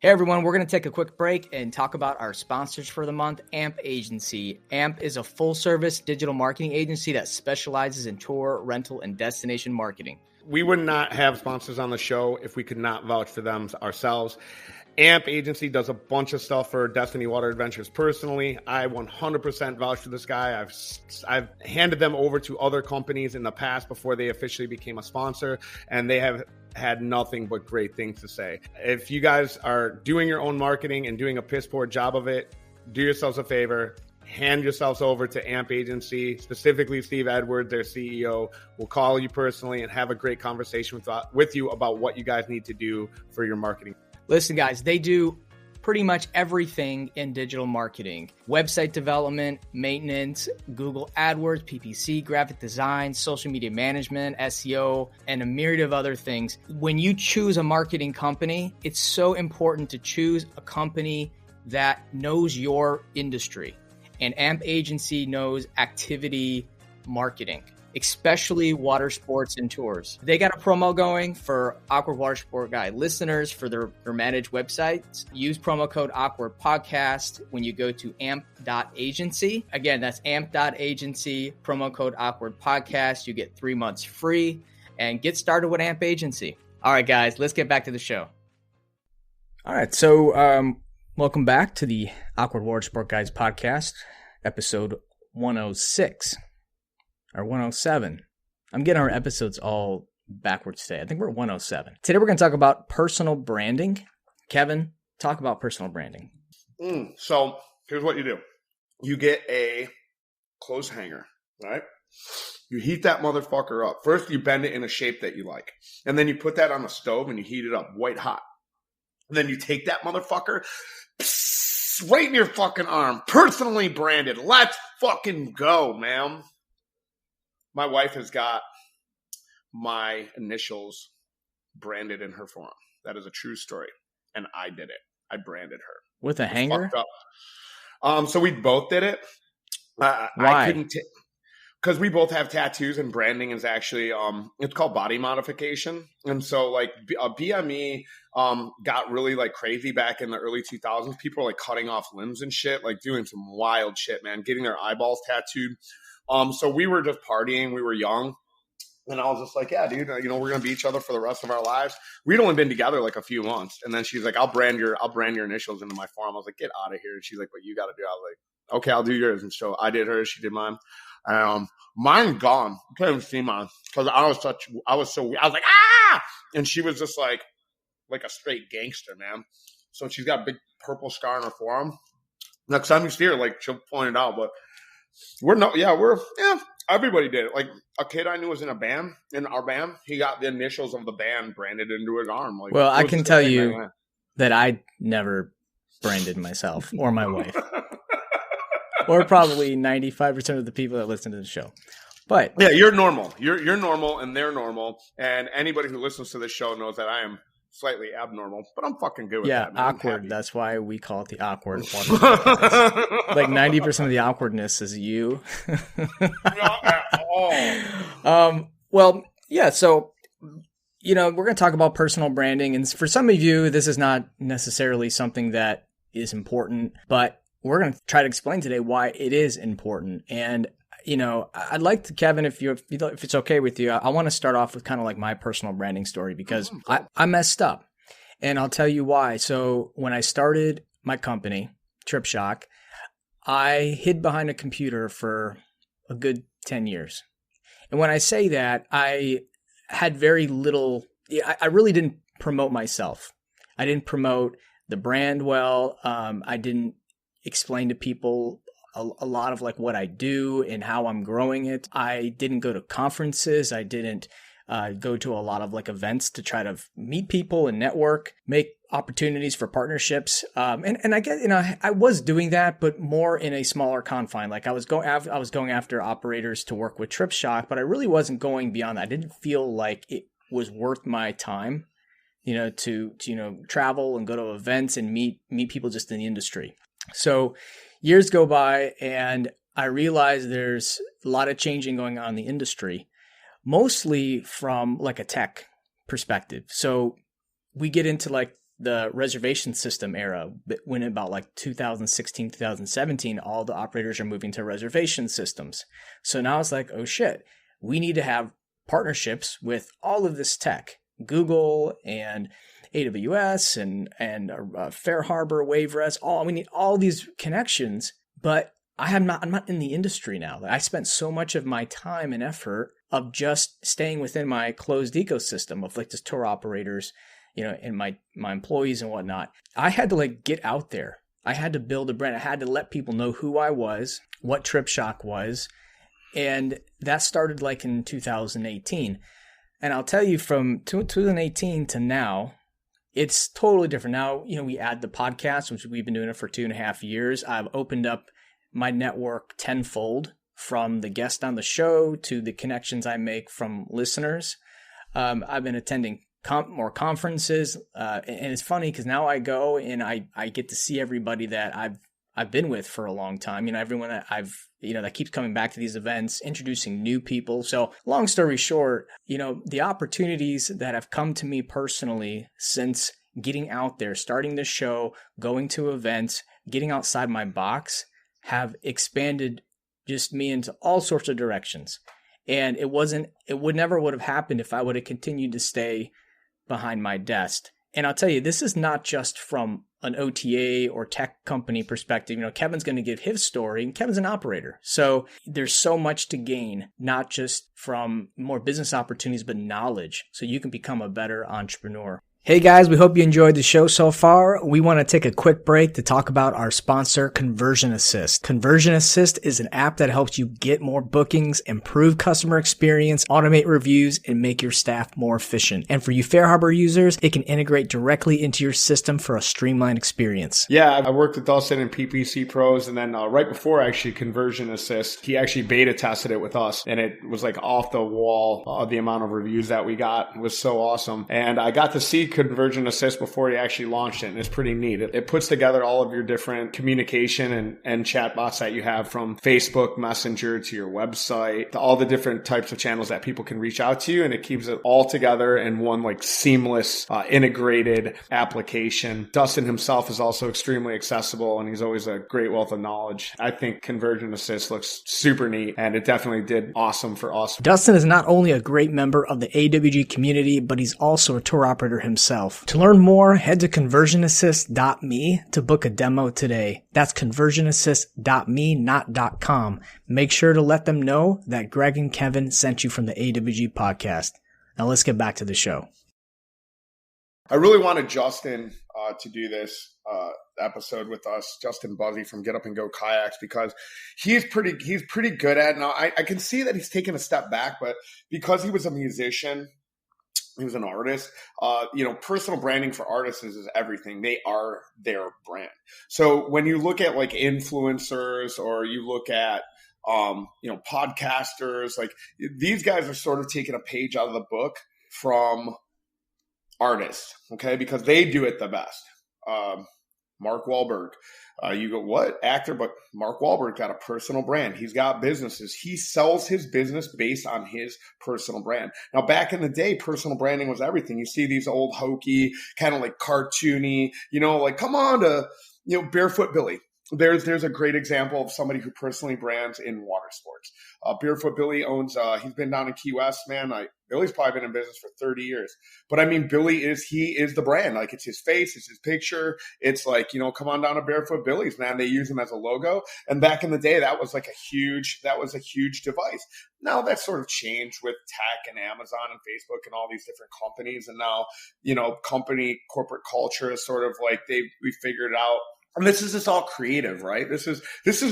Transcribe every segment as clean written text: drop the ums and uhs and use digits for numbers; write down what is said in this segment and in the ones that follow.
Hey everyone, we're going to take a quick break and talk about our sponsors for the month, AMP Agency. AMP is a full-service digital marketing agency that specializes in tour, rental, and destination marketing. We would not have sponsors on the show if we could not vouch for them ourselves. AMP Agency does a bunch of stuff for Destiny Water Adventures personally. I 100% vouch for this guy. I've handed them over to other companies in the past before they officially became a sponsor, and they have had nothing but great things to say. If you guys are doing your own marketing and doing a piss poor job of it, do yourselves a favor. Hand yourselves over to AMP Agency, specifically Steve Edwards, their CEO, will call you personally and have a great conversation with you about what you guys need to do for your marketing. Listen, guys, they do pretty much everything in digital marketing. Website development, maintenance, Google AdWords, PPC, graphic design, social media management, SEO, and a myriad of other things. When you choose a marketing company, it's so important to choose a company that knows your industry. And AMP Agency knows activity marketing, especially water sports and tours. They got a promo going for Awkward Watersport Guy listeners for their managed websites. Use promo code Awkward Podcast when you go to amp.agency. Again, that's amp.agency, promo code Awkward Podcast. You get 3 months free and get started with AMP Agency. All right, guys, let's get back to the show. All right, so welcome back to the Awkward Watersport Guys podcast, episode 106. Or 107. I'm getting our episodes all backwards today. I think we're at 107. Today we're going to talk about personal branding. Kevin, talk about personal branding. So here's what you do. You get a clothes hanger, right? You heat that motherfucker up. First, you bend it in a shape that you like. And then you put that on the stove and you heat it up white hot. And then you take that motherfucker right in your fucking arm. Personally branded. Let's fucking go, man. My wife has got my initials branded in her forearm. That is a true story. And I did it. I branded her. With a hanger? So we both did it. Why? I couldn't because we both have tattoos, and branding is actually it's called body modification. And so like BME got really like crazy back in the early 2000s. People were like cutting off limbs and shit, like doing some wild shit, man, getting their eyeballs tattooed. So we were just partying. We were young. And I was just like, yeah, dude, we're going to be each other for the rest of our lives. We'd only been together like a few months. And then she's like, I'll brand your initials into my forearm. I was like, get out of here. And she's like, what you got to do? I was like, okay, I'll do yours. And so I did hers. She did mine. Mine gone. I couldn't even see mine because I was so weird. I was like, ah! And she was just like a straight gangster, man. So she's got a big purple scar on her forearm. Next time you see her, like, she'll point it out, but everybody did it. Like a kid I knew was in our band. He got the initials of the band branded into his arm. Like, well, I can tell you that I never branded myself or my wife, or probably 95% of the people that listen to the show. But yeah, you're normal. You're normal, and they're normal. And anybody who listens to this show knows that I am slightly abnormal, but I'm fucking good with that. Yeah, awkward. That's why we call it the Awkward Watersport Guys. Like 90% of the awkwardness is you. Not at all. Well, yeah. So, we're going to talk about personal branding, and for some of you, this is not necessarily something that is important, but we're going to try to explain today why it is important. And I'd like to, Kevin, if it's okay with you, I want to start off with kind of like my personal branding story because I messed up, and I'll tell you why. So when I started my company, Trip Shock, I hid behind a computer for a good 10 years. And when I say that, I had very little, I really didn't promote myself. I didn't promote the brand well. I didn't explain to people a lot of like what I do and how I'm growing it. I didn't go to conferences. I didn't go to a lot of like events to try to meet people and network, make opportunities for partnerships. And I get, I was doing that, but more in a smaller confine. Like I was going after operators to work with Trip Shock, but I really wasn't going beyond that. I didn't feel like it was worth my time, to travel and go to events and meet people just in the industry. So years go by and I realize there's a lot of changing going on in the industry, mostly from like a tech perspective. So we get into like the reservation system era, when about like 2016, 2017, all the operators are moving to reservation systems. So now it's like, oh shit, we need to have partnerships with all of this tech, Google and AWS and Fair Harbor, Waverest, we need all these connections, but I'm not in the industry now. I spent so much of my time and effort of just staying within my closed ecosystem of like just tour operators, and my employees and whatnot. I had to like get out there. I had to build a brand. I had to let people know who I was, what TripShock was. And that started like in 2018. And I'll tell you, from 2018 to now, it's totally different. Now, we add the podcast, which we've been doing it for 2.5 years. I've opened up my network tenfold, from the guest on the show to the connections I make from listeners. I've been attending more conferences, and it's funny because now I go and I get to see everybody that I've been with for a long time. Everyone that that keeps coming back to these events, introducing new people. So long story short, the opportunities that have come to me personally since getting out there, starting the show, going to events, getting outside my box, have expanded just me into all sorts of directions. And it would never have happened if I would have continued to stay behind my desk. And I'll tell you, this is not just from an OTA or tech company perspective. Kevin's going to give his story, and Kevin's an operator. So there's so much to gain, not just from more business opportunities, but knowledge, so you can become a better entrepreneur. Hey guys, we hope you enjoyed the show so far. We want to take a quick break to talk about our sponsor, Conversion Assist. Conversion Assist is an app that helps you get more bookings, improve customer experience, automate reviews, and make your staff more efficient. And for you Fair Harbor users, it can integrate directly into your system for a streamlined experience. Yeah, I worked with Dustin and PPC Pros, and then right before actually Conversion Assist, he actually beta tested it with us, and it was like off the wall. The amount of reviews that we got was so awesome. And I got to see Conversion Assist before he actually launched it, and it's pretty neat. It puts together all of your different communication and chatbots that you have, from Facebook Messenger to your website, to all the different types of channels that people can reach out to you, and it keeps it all together in one like seamless, integrated application. Dustin himself is also extremely accessible, and he's always a great wealth of knowledge. I think Conversion Assist looks super neat, and it definitely did awesome for us. Dustin is not only a great member of the AWG community, but he's also a tour operator himself. To learn more, head to conversionassist.me to book a demo today. That's conversionassist.me, not .com. Make sure to let them know that Greg and Kevin sent you from the AWG podcast. Now let's get back to the show. I really wanted Justin to do this episode with us, Justin Buzzy from Get Up and Go Kayaks, because he's pretty good at it. Now I can see that he's taken a step back, but because he was a musician, he was an artist. Personal branding for artists is everything. They are their brand. So when you look at like influencers, or you look at podcasters, like these guys are sort of taking a page out of the book from artists, okay? Because they do it the best. Mark Wahlberg. You go, what? Actor? But Mark Wahlberg got a personal brand. He's got businesses. He sells his business based on his personal brand. Now, back in the day, personal branding was everything. You see these old hokey, kind of like cartoony, like come on to, Barefoot Billy. There's a great example of somebody who personally brands in water sports. Barefoot Billy owns, he's been down in Key West, man. Billy's probably been in business for 30 years. But I mean, he is the brand. Like, it's his face, it's his picture. It's like, come on down to Barefoot Billy's, man. They use him as a logo. And back in the day, that was a huge device. Now that's sort of changed with tech and Amazon and Facebook and all these different companies. And now, company corporate culture is sort of like we figured out. And this is just all creative, right? This is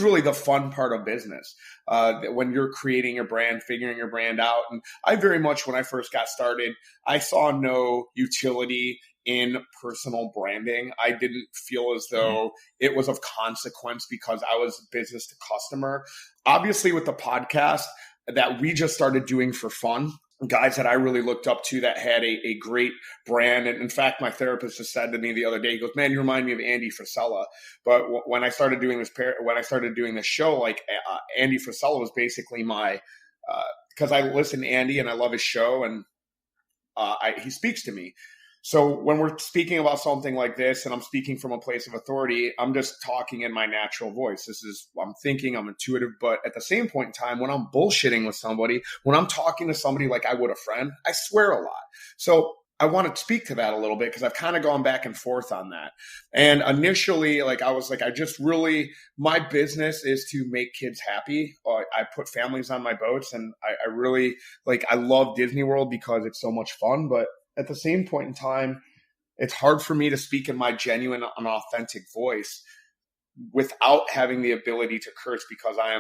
really the fun part of business. When you're creating your brand, figuring your brand out. And I very much, when I first got started, I saw no utility in personal branding. I didn't feel as though it was of consequence because I was business to customer. Obviously, with the podcast that we just started doing for fun, guys that I really looked up to that had a great brand. And in fact, my therapist just said to me the other day, he goes, man, you remind me of Andy Frisella. But when I started doing this show, like Andy Frisella was basically my, because I listen to Andy and I love his show, and he speaks to me. So when we're speaking about something like this and I'm speaking from a place of authority, I'm just talking in my natural voice. This is, I'm thinking, I'm intuitive, but at the same point in time, when I'm bullshitting with somebody, when I'm talking to somebody like I would a friend, I swear a lot. So I want to speak to that a little bit because I've kind of gone back and forth on that. And initially, like I was like, I just really, my business is to make kids happy. I put families on my boats, and I really like, I love Disney World because it's so much fun, but at the same point in time, it's hard for me to speak in my genuine and authentic voice without having the ability to curse because I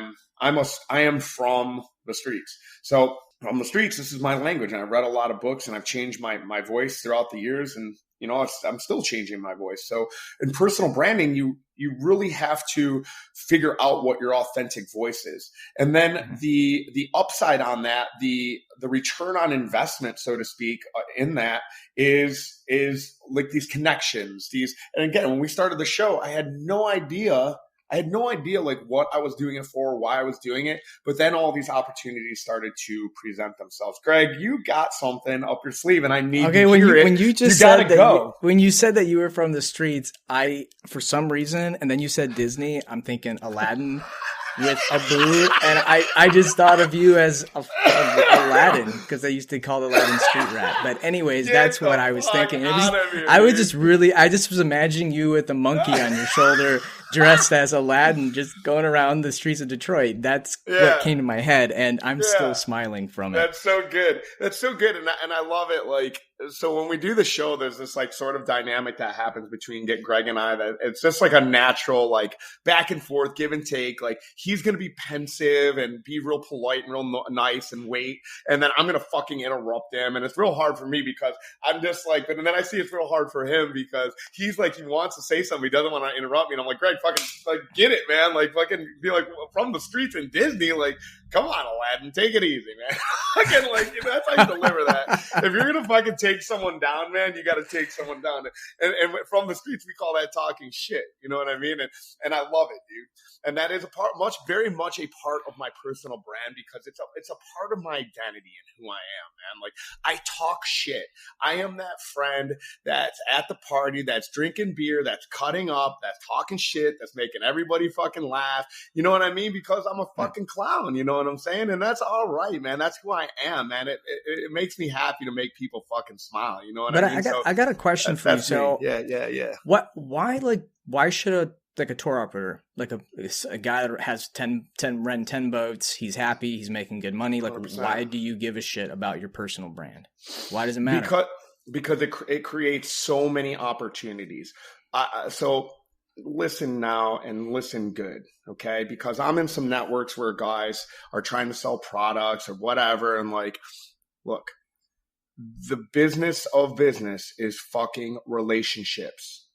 am from the streets. So from the streets, this is my language, and I've read a lot of books, and I've changed my voice throughout the years, and I'm still changing my voice. So in personal branding, you really have to figure out what your authentic voice is. And then the upside on that, the return on investment, so to speak, in that is like these connections, and again, when we started the show, I had no idea like what I was doing it for, why I was doing it. But then all these opportunities started to present themselves. Greg, you got something up your sleeve, and I need to hear it. When you just said that, when you said that you were from the streets, for some reason, and then you said Disney, I'm thinking Aladdin with a blue, and I just thought of you as Aladdin because they used to call Aladdin street rat. But anyways, that's what I was thinking. I just was imagining you with a monkey on your shoulder, dressed as Aladdin, just going around the streets of Detroit. That's what came to my head, and I'm still smiling from it. That's so good. And I love it. Like, so when we do the show, there's this like sort of dynamic that happens between Greg and I, that it's just like a natural, like back and forth, give and take. Like he's going to be pensive and be real polite and real nice and wait. And then I'm going to fucking interrupt him. And it's real hard for me because I'm just like, but then I see it's real hard for him because he's like, he wants to say something. He doesn't want to interrupt me. And I'm like, Greg, fucking like, get it, man. Like fucking be like from the streets in Disney. Like, come on, Aladdin, take it easy, man. Fucking like, that's how you deliver that. If you're going to fucking take someone down, man, you got to take someone down. And from the streets, we call that talking shit. You know what I mean? And I love it, dude. And that is very much a part of my personal brand because it's a part of my identity and who I am, man. Like I talk shit. I am that friend that's at the party, that's drinking beer, that's cutting up, that's talking shit, that's making everybody fucking laugh. You know what I mean? Because I'm a fucking clown. You know what I'm saying? And that's all right, man. That's who I am, man. It makes me happy to make people fucking smile. You know what I mean? I got a question for you. So yeah. Why should a tour operator, like a guy that has 10 boats, he's happy, he's making good money. Like 100%. Why do you give a shit about your personal brand? Why does it matter? Because it creates so many opportunities. So listen now and listen good, okay? Because I'm in some networks where guys are trying to sell products or whatever, and like, look, the business of business is fucking relationships.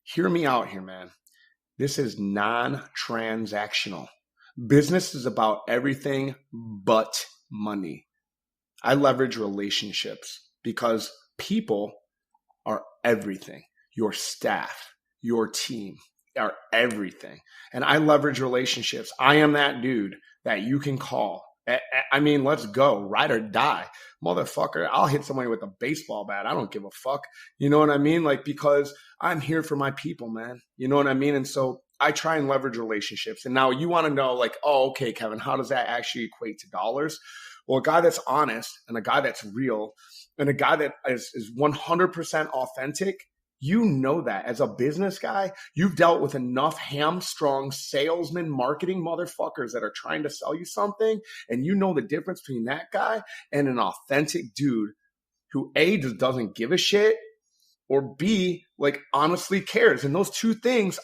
Hear me out here, man. This is non-transactional. Business is about everything but money. I leverage relationships because people are everything. Your staff, your team are everything. And I leverage relationships. I am that dude that you can call. I mean, let's go, ride or die. Motherfucker, I'll hit somebody with a baseball bat. I don't give a fuck. You know what I mean? Like, because I'm here for my people, man. You know what I mean? And so I try and leverage relationships. And now you want to know, like, oh, okay, Kevin, how does that actually equate to dollars? Well, a guy that's honest and a guy that's real and a guy that is 100% authentic, you know that as a business guy, you've dealt with enough hamstrung salesman marketing motherfuckers that are trying to sell you something. And you know the difference between that guy and an authentic dude who A, just doesn't give a shit, or B, like honestly cares. And those two things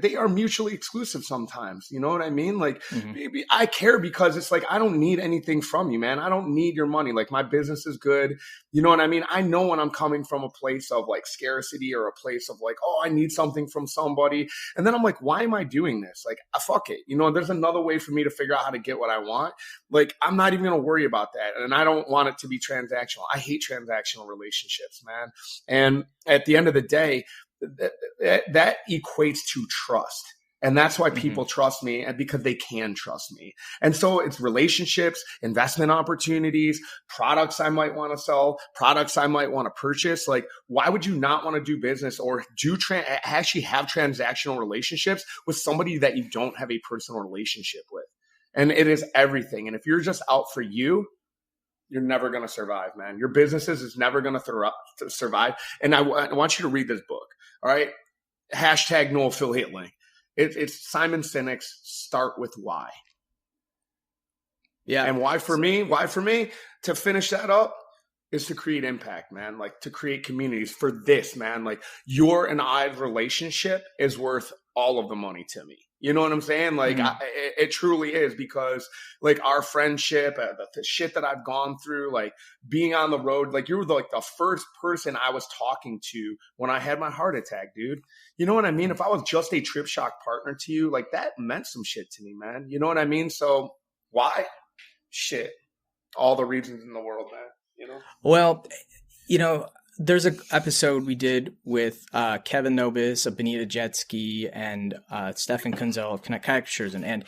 they are mutually exclusive sometimes. You know what I mean? Like maybe I care because it's like, I don't need anything from you, man. I don't need your money. Like my business is good. You know what I mean? I know when I'm coming from a place of like scarcity or a place of like, oh, I need something from somebody. And then I'm like, why am I doing this? Like, fuck it. You know, there's another way for me to figure out how to get what I want. Like, I'm not even going to worry about that. And I don't want it to be transactional. I hate transactional relationships, man. And at the end of the day, that equates to trust. And that's why people trust me, and because they can trust me. And so it's relationships, investment opportunities, products I might want to sell, products I might want to purchase. Like, why would you not want to do business or actually have transactional relationships with somebody that you don't have a personal relationship with? And it is everything. And if you're just out for you, you're never going to survive, man. Your businesses is never going to survive. And I want you to read this book. All right. # no affiliate link. It's Simon Sinek's Start With Why. Yeah. And why for me, to finish that up, is to create impact, man. Like, to create communities for this, man. Like, your and I's relationship is worth all of the money to me. You know what I'm saying? Like, it truly is, because like our friendship, the shit that I've gone through, like being on the road, like you were the first person I was talking to when I had my heart attack, dude. You know what I mean? If I was just a Trip Shock partner to you, like that meant some shit to me, man. You know what I mean? So why? Shit. All the reasons in the world, man. You know? Well, you know, there's an episode we did with Kevin Nobis of Bonita Jet Ski and Stefan Kunzel of Kayak Excursion. And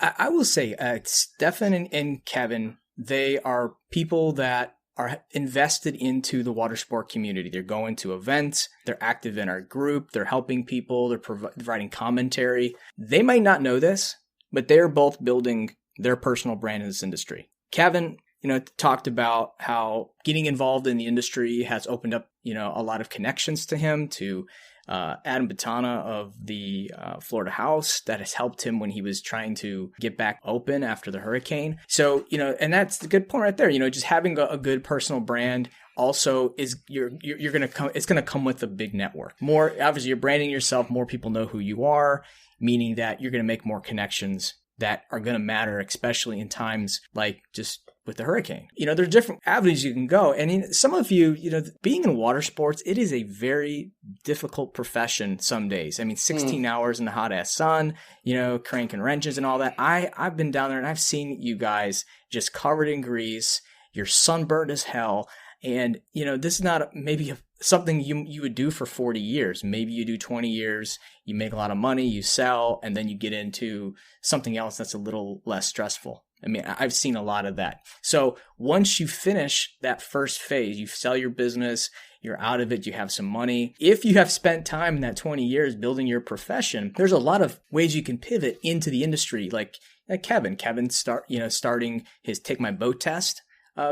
I will say, Stefan and Kevin, they are people that are invested into the water sport community. They're going to events. They're active in our group. They're helping people. They're providing commentary. They might not know this, but they're both building their personal brand in this industry. Kevin, you know, talked about how getting involved in the industry has opened up, you know, a lot of connections to him, to Adam Batana of the Florida House, that has helped him when he was trying to get back open after the hurricane. So, you know, and that's the good point right there. You know, just having a good personal brand also is you're going to come. It's going to come with a big network. More obviously, you're branding yourself. More people know who you are, meaning that you're going to make more connections that are going to matter, especially in times like just with the hurricane. You know, there's different avenues you can go. And some of you, you know, being in water sports, it is a very difficult profession some days. I mean, 16 hours in the hot ass sun, you know, cranking wrenches and all that. I've been down there and I've seen you guys just covered in grease. You're sunburned as hell. And, you know, this is not maybe something you would do for 40 years. Maybe you do 20 years, you make a lot of money, you sell, and then you get into something else that's a little less stressful. I mean, I've seen a lot of that. So once you finish that first phase, you sell your business, you're out of it, you have some money. If you have spent time in that 20 years building your profession, there's a lot of ways you can pivot into the industry. Like Kevin starting his Take My Boat Test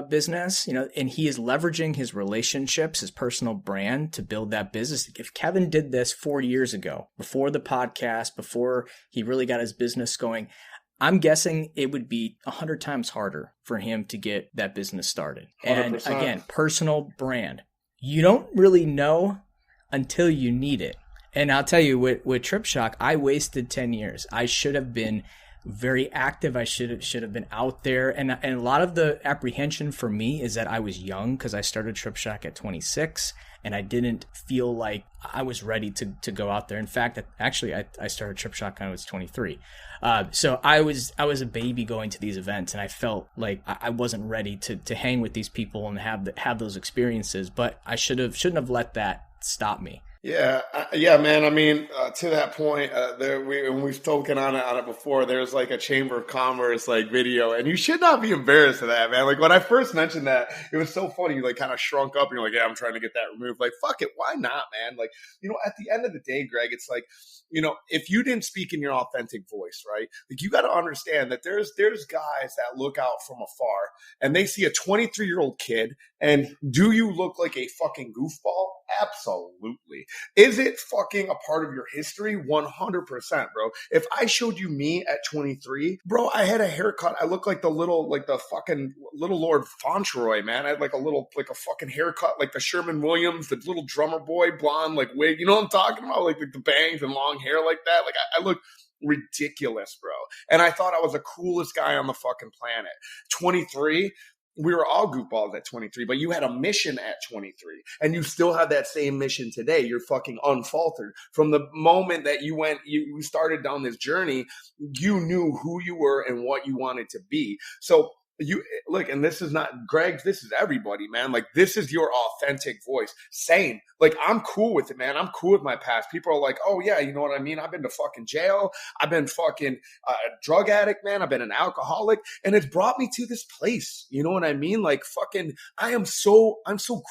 business, you know, and he is leveraging his relationships, his personal brand to build that business. If Kevin did this 40 years ago, before the podcast, before he really got his business going, I'm guessing it would be 100 times harder for him to get that business started. 100%. And again, personal brand. You don't really know until you need it. And I'll tell you, with Trip Shock, I wasted 10 years. I should have been very active. I should have been out there. And a lot of the apprehension for me is that I was young, because I started Trip Shock at 26 and I didn't feel like I was ready to go out there. In fact, actually, I started Trip Shock when I was 23. So I was a baby going to these events, and I felt like I wasn't ready to hang with these people and have those experiences. But I shouldn't have let that stop me. Yeah, man. I mean, to that point, we've spoken on it before. There's like a Chamber of Commerce like video, and you should not be embarrassed of that, man. Like when I first mentioned that, it was so funny. You like kind of shrunk up, and you're like, "Yeah, I'm trying to get that removed." Like, fuck it, why not, man? Like, you know, at the end of the day, Greg, it's like, you know, if you didn't speak in your authentic voice, right? Like, you got to understand that there's guys that look out from afar, and they see a 23-year-old kid, and do you look like a fucking goofball? Absolutely. Is it fucking a part of your history? 100%, bro. If I showed you me at 23, bro, I had a haircut. I look like the fucking little Lord Fauntleroy, man. I had like a fucking haircut, like the Sherman Williams, the little drummer boy, blonde, like wig. You know what I'm talking about? Like the bangs and long hair like that. Like I look ridiculous, bro. And I thought I was the coolest guy on the fucking planet. 23, we were all goofballs at 23, but you had a mission at 23, and you still have that same mission today. You're fucking unfaltered. From the moment that you started down this journey, you knew who you were and what you wanted to be. So you look, and this is not Greg's, this is everybody, man. Like, this is your authentic voice. Same. Like, I'm cool with it, man. I'm cool with my past. People are like, oh yeah, you know what I mean? I've been to fucking jail. I've been fucking a drug addict, man. I've been an alcoholic, and it's brought me to this place. You know what I mean? Like, fucking, I'm so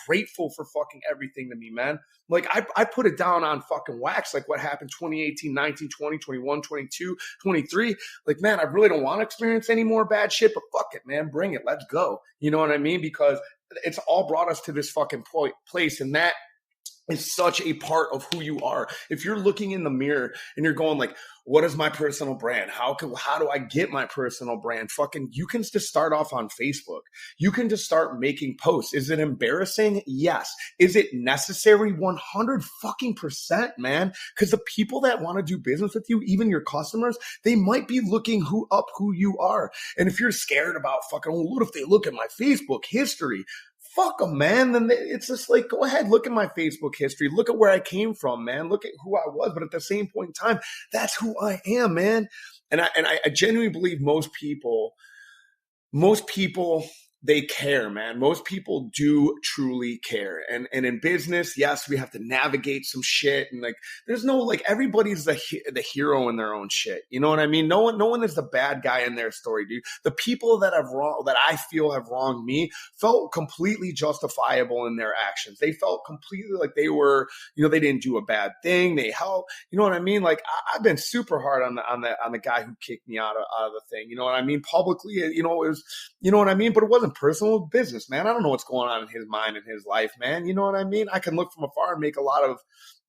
grateful for fucking everything to me, man. Like, I put it down on fucking wax, like what happened 2018, 19, 20, 21, 22, 23. Like, man, I really don't want to experience any more bad shit, but fuck it, man. Bring it. Let's go. You know what I mean? Because it's all brought us to this fucking place. And that is such a part of who you are. If you're looking in the mirror and you're going like, what is my personal brand? How do I get my personal brand? Fucking, you can just start off on Facebook. You can just start making posts. Is it embarrassing? Yes. Is it necessary? 100 fucking %, man. Because the people that want to do business with you, even your customers, they might be looking who you are. And if you're scared about fucking, oh, what if they look at my Facebook history? Fuck them, man. Then it's just like, go ahead, look at my Facebook history. Look at where I came from, man. Look at who I was. But at the same point in time, that's who I am, man. And I genuinely believe most people, they care, man. Most people do truly care. And in business, yes, we have to navigate some shit. And like, there's no, like, everybody's the hero in their own shit. You know what I mean? No one is the bad guy in their story, dude. The people that I feel have wronged me felt completely justifiable in their actions. They felt completely like they were, you know, they didn't do a bad thing. They helped. You know what I mean? Like, I've been super hard on the guy who kicked me out of the thing. You know what I mean? Publicly, you know, it was, you know what I mean? But it wasn't personal business, man. I don't know what's going on in his mind and his life, man. You know what I mean? I can look from afar and make a lot of,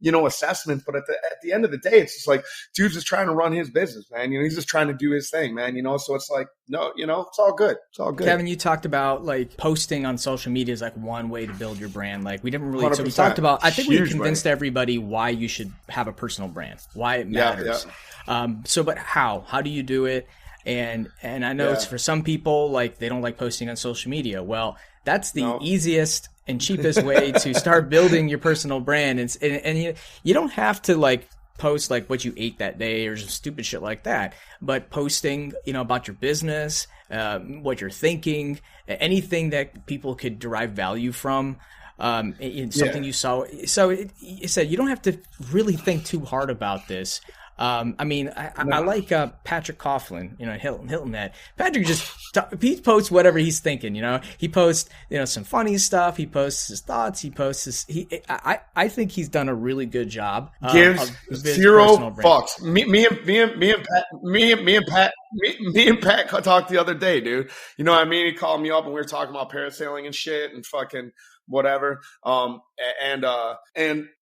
you know, assessments, but at the end of the day, it's just like, dude's just trying to run his business, man. You know, he's just trying to do his thing, man. You know, so it's like, no, you know, it's all good. It's all good. Kevin, you talked about like posting on social media is like one way to build your brand. Like, we didn't really, so we talked about, I think we convinced everybody why you should have a personal brand, why it matters. Yeah. But how do you do it? And I know it's for some people, like, they don't like posting on social media. Well, that's the easiest and cheapest way to start building your personal brand. And you don't have to like post like what you ate that day or some stupid shit like that, but posting, you know, about your business, what you're thinking, anything that people could derive value from. Something you saw. So it said you don't have to really think too hard about this. I mean, I like Patrick Coughlin, you know, Hilton Head. Patrick he posts whatever he's thinking, you know. He posts, you know, some funny stuff. He posts his thoughts. He posts I think he's done a really good job. Gives zero fucks. Me and Pat talked the other day, dude. You know what I mean? He called me up and we were talking about parasailing and shit and fucking whatever. And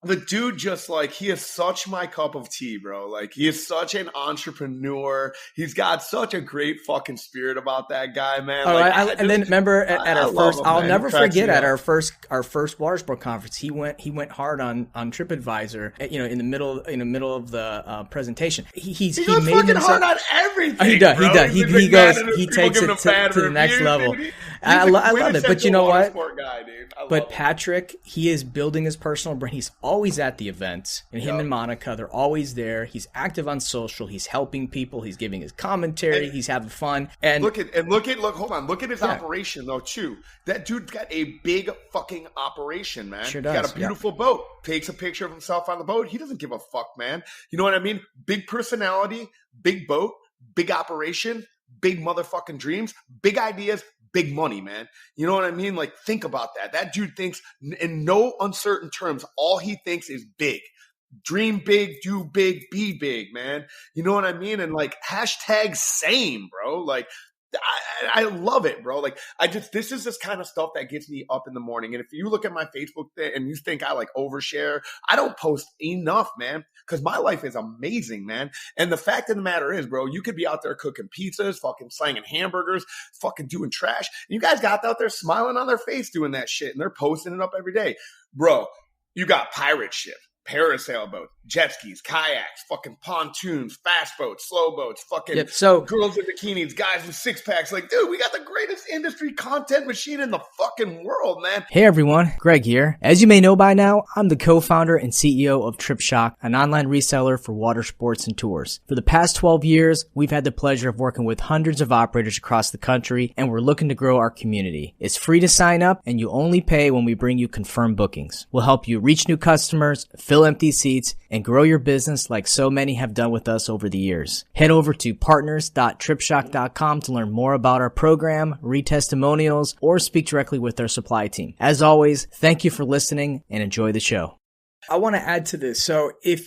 the dude just like, he is such my cup of tea, bro. Like, he is such an entrepreneur. He's got such a great fucking spirit about that guy, man. Oh, like, and then remember at our first, I'll never forget at our first Watersport conference, he went hard on TripAdvisor, you know, in the middle of the presentation. He goes made fucking hard on everything. Oh, he does. He takes it to the next level. I love it. But you know what? Guy, dude. But Patrick, he is building his personal brand. He's always at the events. And him and Monica, they're always there. He's active on social. He's helping people. He's giving his commentary. He's having fun. And look, hold on. Look at his operation though, too. That dude's got a big fucking operation, man. Sure does. He's got a beautiful boat. Takes a picture of himself on the boat. He doesn't give a fuck, man. You know what I mean? Big personality, big boat, big operation, big motherfucking dreams, big ideas, big money, man. You know what I mean? Like, think about that. That dude thinks in no uncertain terms. All he thinks is big. Dream big, do big, be big, man. You know what I mean? And like, #same, bro. Like, I love it, bro. Like, this is this kind of stuff that gets me up in the morning. And if you look at my Facebook and you think I like overshare, I don't post enough, man, because my life is amazing, man. And the fact of the matter is, bro, you could be out there cooking pizzas, fucking slanging hamburgers, fucking doing trash. And you guys got out there smiling on their face doing that shit, and they're posting it up every day. Bro, you got pirate ship. parasail boats, jet skis, kayaks, fucking pontoons, fast boats, slow boats, fucking So girls in bikinis, guys with six packs. Like, dude, we got the greatest industry content machine in the fucking world, man. Hey everyone, Greg here. As you may know by now, I'm the co-founder and CEO of TripShock, an online reseller for water sports and tours. For the past 12 years, we've had the pleasure of working with hundreds of operators across the country, and we're looking to grow our community. It's free to sign up, and you only pay when we bring you confirmed bookings. We'll help you reach new customers, fill empty seats, and grow your business like so many have done with us over the years. Head over to partners.tripshock.com to learn more about our program, read testimonials, or speak directly with our supply team. As always, thank you for listening and enjoy the show. I want to add to this. So a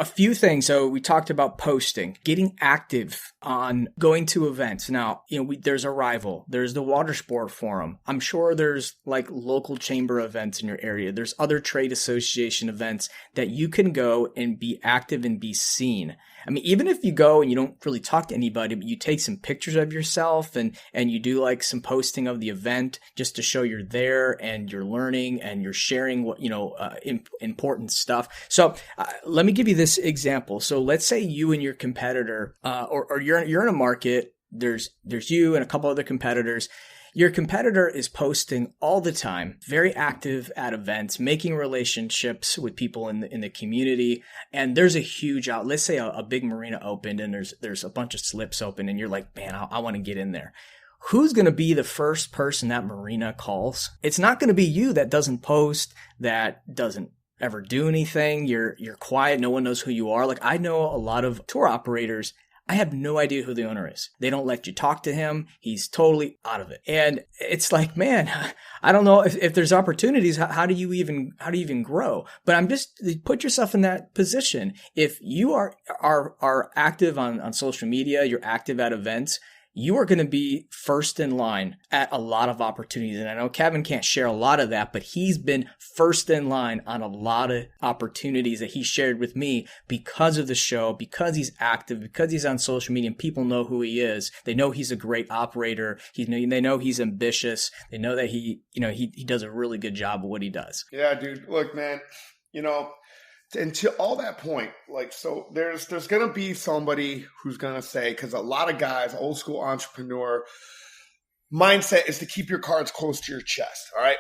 few things. So we talked about posting, getting active on going to events. Now, there's Arrival. There's the Water Sport Forum. I'm sure there's like local chamber events in your area. There's other trade association events that you can go and be active and be seen. I mean, even if you go and you don't really talk to anybody, but you take some pictures of yourself and you do like some posting of the event just to show you're there and you're learning and you're sharing what, important stuff. So let me give you this example. So let's say you and your competitor, or you're in a market, there's you and a couple other competitors. Your competitor is posting all the time, very active at events, making relationships with people in the community. And there's a huge let's say a big marina opened and there's a bunch of slips open and you're like, man, I want to get in there. Who's going to be the first person that marina calls? It's not going to be you that doesn't post, that doesn't ever do anything. You're quiet. No one knows who you are. Like, I know a lot of tour operators, I have no idea who the owner is. They don't let you talk to him. He's totally out of it. And it's like, man, I don't know if there's opportunities. How do you even grow? But I'm just, put yourself in that position. If you are active on social media, you're active at events, you are going to be first in line at a lot of opportunities. And I know Kevin can't share a lot of that, but he's been first in line on a lot of opportunities that he shared with me because of the show, because he's active, because he's on social media and people know who he is. They know he's a great operator. They know he's ambitious. They know that he does a really good job of what he does. Yeah, dude. Look, man, and to all that point, like, so there's going to be somebody who's going to say, because a lot of guys, old school entrepreneur mindset is to keep your cards close to your chest. All right.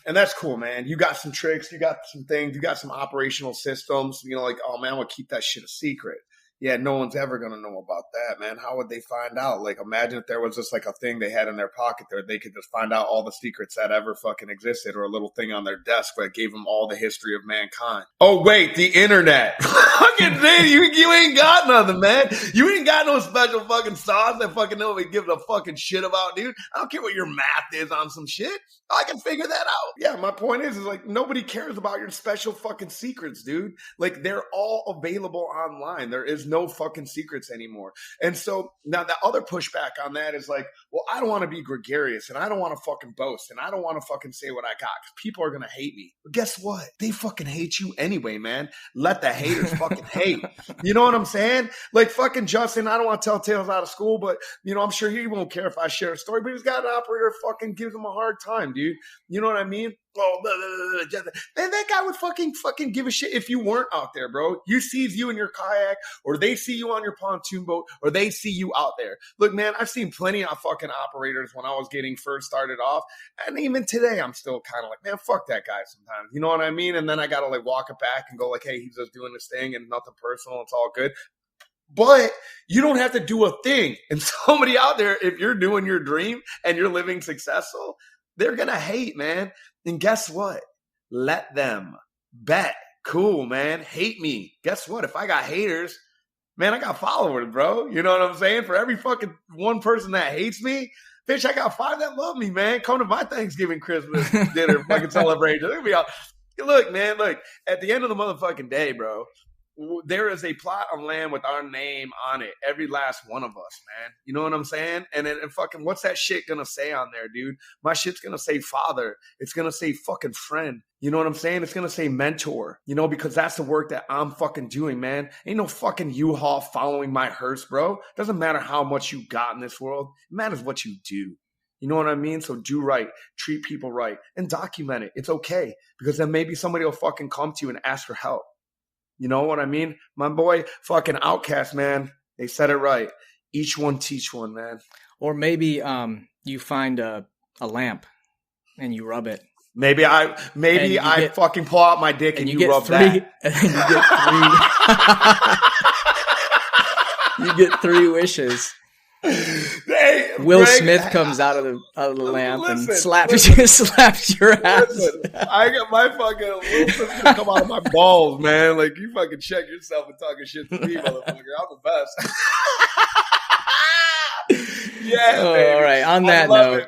And that's cool, man. You got some tricks, you got some things, you got some operational systems, like, oh man, we'll keep that shit a secret. Yeah, no one's ever going to know about that, man. How would they find out? Like, imagine if there was just like a thing they had in their pocket there. They could just find out all the secrets that ever fucking existed, or a little thing on their desk that gave them all the history of mankind. Oh, wait, the internet. Fucking thing. You ain't got nothing, man. You ain't got no special fucking sauce that fucking nobody gives a fucking shit about, dude. I don't care what your math is on some shit. I can figure that out. Yeah, my point is like, nobody cares about your special fucking secrets, dude. Like, they're all available online. There is no fucking secrets anymore. And so now the other pushback on that is like, well, I don't want to be gregarious and I don't want to fucking boast and I don't want to fucking say what I got because people are going to hate me. But guess what? They fucking hate you anyway, man. Let the haters fucking hate. You know what I'm saying? Like fucking Justin, I don't want to tell tales out of school, but I'm sure he won't care if I share a story, but he's got an operator fucking gives him a hard time, dude. You know what I mean? Oh, blah, blah, blah, blah. Man, that guy would fucking give a shit if you weren't out there, bro. You sees you in your kayak, or they see you on your pontoon boat, or they see you out there. Look, man, I've seen plenty of fucking operators when I was getting first started off, and even today, I'm still kind of like, man, fuck that guy sometimes. You know what I mean? And then I gotta like walk it back and go like, hey, he's just doing this thing and nothing personal. It's all good. But you don't have to do a thing. And somebody out there, if you're doing your dream and you're living successful, they're going to hate, man. And guess what? Let them. Bet. Cool, man. Hate me. Guess what? If I got haters, man, I got followers, bro. You know what I'm saying? For every fucking one person that hates me, bitch, I got 5 that love me, man. Come to my Thanksgiving, Christmas dinner, fucking celebration. Look, man, at the end of the motherfucking day, bro, there is a plot of land with our name on it. Every last one of us, man. You know what I'm saying? And fucking, what's that shit gonna say on there, dude? My shit's gonna say father. It's gonna say fucking friend. You know what I'm saying? It's gonna say mentor. Because that's the work that I'm fucking doing, man. Ain't no fucking U-Haul following my hearse, bro. Doesn't matter how much you got in this world. It matters what you do. You know what I mean? So do right, treat people right, and document it. It's okay, because then maybe somebody will fucking come to you and ask for help. You know what I mean? My boy, fucking Outcast, man. They said it right. Each one teach one, man. Or maybe you find a lamp and you rub it. Maybe I fucking pull out my dick and you rub that. And you get 3 wishes. Hey, Will Greg, Smith comes out of the lamp and slaps your ass. Listen, I got my fucking Will Smith's gonna come out of my balls, man. Like, you fucking check yourself and talking shit to me, motherfucker. I'm the best. Yeah, baby. All right. On that note,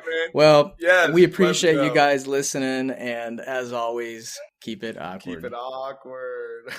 yes, we appreciate you guys listening, and as always, keep it awkward. Keep it awkward.